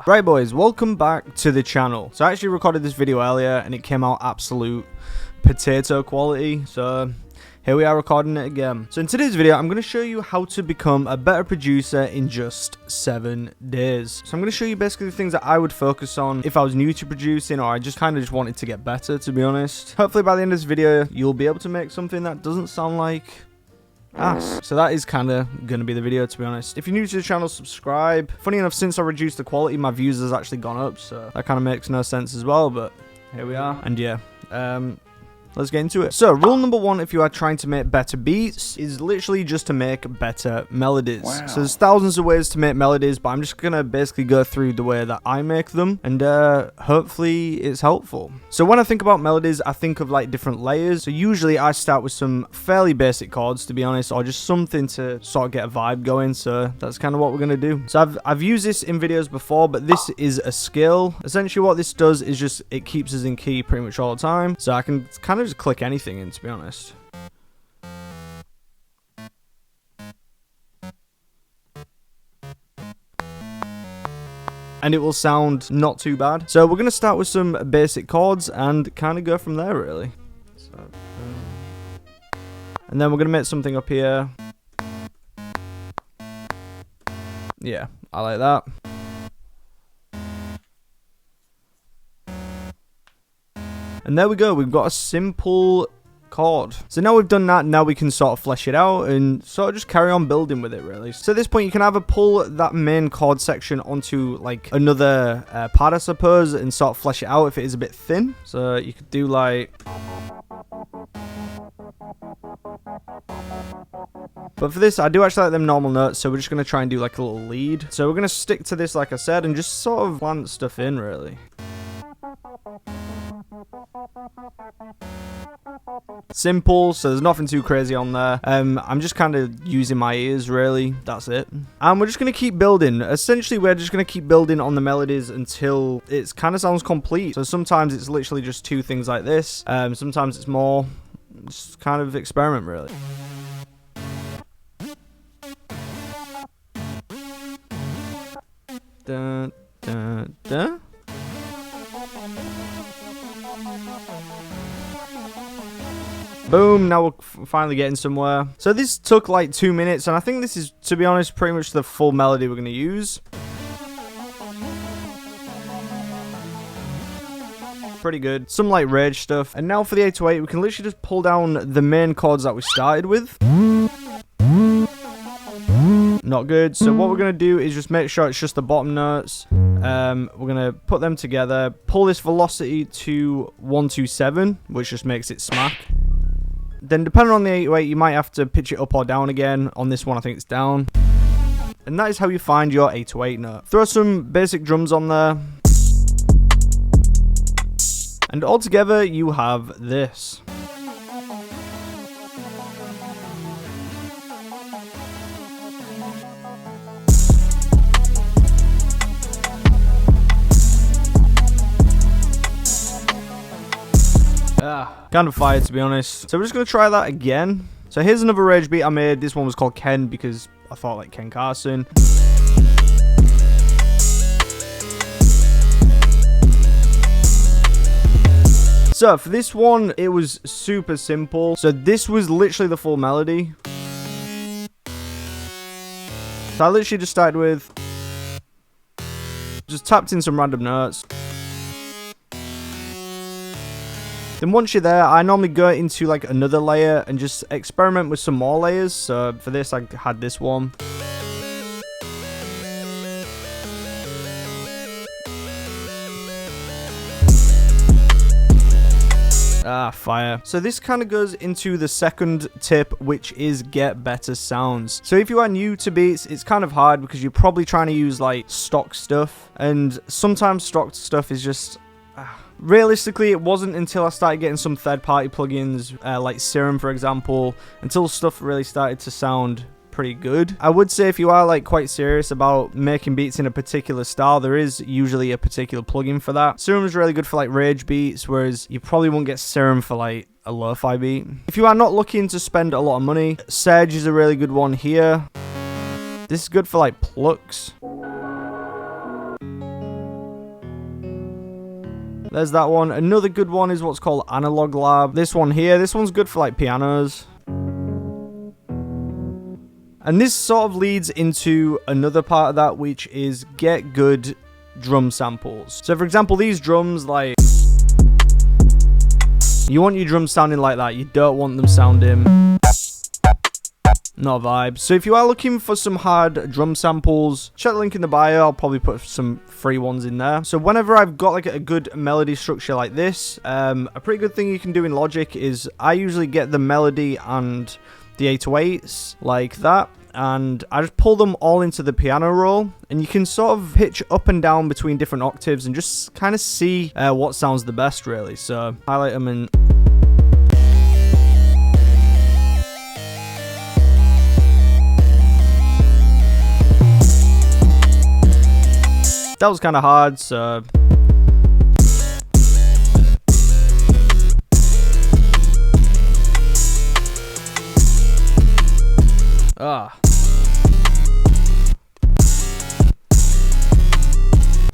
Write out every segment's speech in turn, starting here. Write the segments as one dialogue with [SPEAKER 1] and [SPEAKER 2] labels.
[SPEAKER 1] Right boys, welcome back to the channel. So I actually recorded this video earlier and it came out absolute potato quality, so here we are recording it again. So in today's video, I'm going to show you how to become a better producer in just 7 days. So I'm going to show you basically the things that I would focus on if I was new to producing, or I just kind of wanted to get better, to be honest. Hopefully by the end of this video, you'll be able to make something that doesn't sound like ass. So that is kind of going to be the video, to be honest. If you're new to the channel, subscribe. Funny enough, since I reduced the quality, my views has actually gone up, so that kind of makes no sense as well, but here we are. And yeah, let's get into it. So, rule number 1 if you are trying to make better beats is literally just to make better melodies. Wow. So there's thousands of ways to make melodies, but I'm just gonna basically go through the way that I make them, and hopefully it's helpful. So when I think about melodies, I think of like different layers. So usually I start with some fairly basic chords, to be honest, or just something to sort of get a vibe going. So that's kind of what we're gonna do. So I've used this in videos before, but this is a skill. Essentially what this does is just it keeps us in key pretty much all the time. So I can kind of just click anything in, to be honest. And it will sound not too bad. So we're going to start with some basic chords and kind of go from there, really. So, and then we're going to make something up here. Yeah, I like that. And there we go, we've got a simple chord. So now we've done that, now we can sort of flesh it out and sort of just carry on building with it, really. So at this point, you can either pull that main chord section onto like another part, I suppose, and sort of flesh it out if it is a bit thin. So you could do like... But for this, I do actually like them normal notes, so we're just going to try and do like a little lead. So we're going to stick to this, like I said, and just sort of plant stuff in, really. Simple, so there's nothing too crazy on there. I'm just kind of using my ears, really. That's it. And we're just going to keep building. Essentially, we're just going to keep building on the melodies until it kind of sounds complete. So sometimes it's literally just 2 things like this. Sometimes it's more. Just kind of experiment, really. Dun, dun, dun. Boom, now we're finally getting somewhere. So this took like 2 minutes, and I think this is, to be honest, pretty much the full melody we're going to use. Pretty good. Some like rage stuff. And now for the 808, we can literally just pull down the main chords that we started with. Not good. So what we're going to do is just make sure it's just the bottom notes. We're going to put them together. Pull this velocity to 127, which just makes it smack. Then depending on the 808, you might have to pitch it up or down again. On this one, I think it's down. And that is how you find your 808 note. Throw some basic drums on there. And altogether, you have this. Kind of fire, to be honest. So we're just going to try that again. So here's another rage beat I made. This one was called Ken because I thought like Ken Carson. So for this one, it was super simple. So this was literally the full melody. So I literally just started with... just tapped in some random notes. Then once you're there, I normally go into like another layer and just experiment with some more layers. So for this, I had this one. Fire. So this kind of goes into the second tip, which is get better sounds. So if you are new to beats, it's kind of hard because you're probably trying to use like stock stuff, and sometimes stock stuff is just... Realistically, it wasn't until I started getting some third-party plugins, like Serum, for example, until stuff really started to sound pretty good. I would say if you are like quite serious about making beats in a particular style, there is usually a particular plugin for that. Serum is really good for like rage beats, whereas you probably won't get Serum for like a lo-fi beat. If you are not looking to spend a lot of money, Surge is a really good one here. This is good for like plucks. There's that one. Another good one is what's called Analog Lab. This one here, this one's good for like pianos. And this sort of leads into another part of that, which is get good drum samples. So for example, these drums, like, you want your drums sounding like that. You don't want them sounding not a vibe. So if you are looking for some hard drum samples, check the link in the bio. I'll probably put some free ones in there. So whenever I've got like a good melody structure like this, a pretty good thing you can do in Logic is I usually get the melody and the 808s like that, and I just pull them all into the piano roll, and you can sort of pitch up and down between different octaves and just kind of see what sounds the best, really. So highlight them and that was kind of hard, so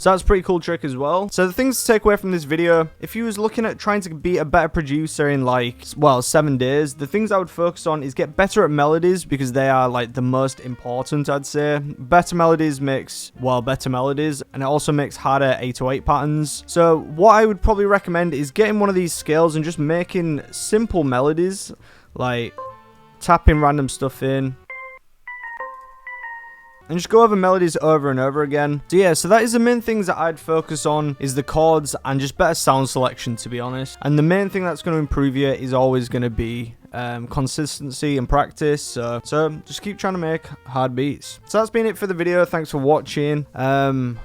[SPEAKER 1] So that's a pretty cool trick as well. So the things to take away from this video, if you was looking at trying to be a better producer in like, well, 7 days, the things I would focus on is get better at melodies, because they are like the most important, I'd say. Better melodies makes, well, better melodies, and it also makes harder 808 patterns. So what I would probably recommend is getting one of these scales and just making simple melodies, like tapping random stuff in, and just go over melodies over and over again. So yeah, so that is the main things that I'd focus on, is the chords and just better sound selection, to be honest. And the main thing that's going to improve you is always going to be consistency and practice. So just keep trying to make hard beats. So that's been it for the video. Thanks for watching. And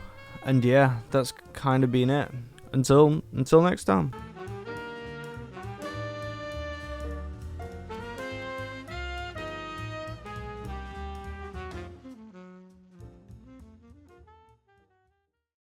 [SPEAKER 1] yeah, that's kind of been it. Until next time.